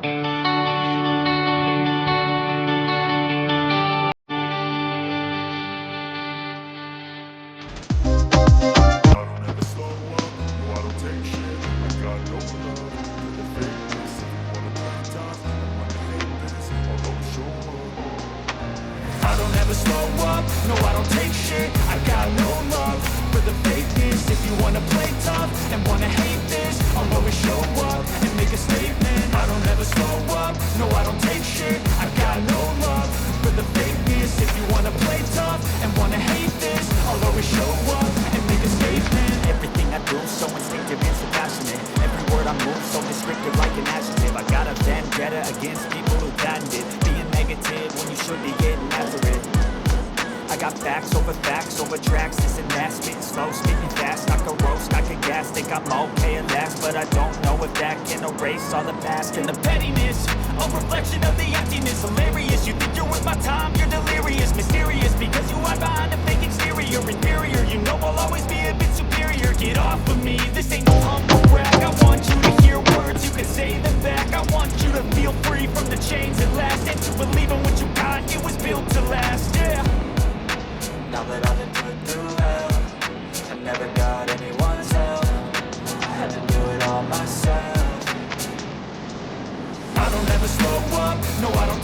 don't ever slow up, no I don't take shit. I got no love for the fakeness. If you wanna play tough and wanna hate this, I'll always show up. I don't ever slow up, no I don't take shit. I got no love for the fakeness. If you wanna play tough and wanna hate this, I'll always show up and make a statement. I don't ever slow up, no I don't take shit. I got no love for the fakeness. If you wanna play tough and wanna hate this, I'll always show up and make a statement. Everything I do, so instinctive and so passionate. Every word I move, so descriptive like an adjective. I got a vendetta against people who patented being negative when you should be getting after it. I got facts over tracks, this and that. Spitting slow, speaking fast, I could roast, I could gas. Think I'm okay at last, but I don't know if that can erase all the past. And the pettiness, a reflection of the emptiness. Hilarious, you think you're worth my time, you're delirious. Mysterious, because you hide behind a fake exterior. Inferior, you know I'll always be a bit superior. Get off of me, this ain't no humble brag. I want you to hear words, you can say them back. I want you to feel free from the chains at last, and to believe in what you got, it was built to last, yeah. Now that I've been put through hell, I never got anyone's help. I had to do it all myself. I don't ever slow up, no I don't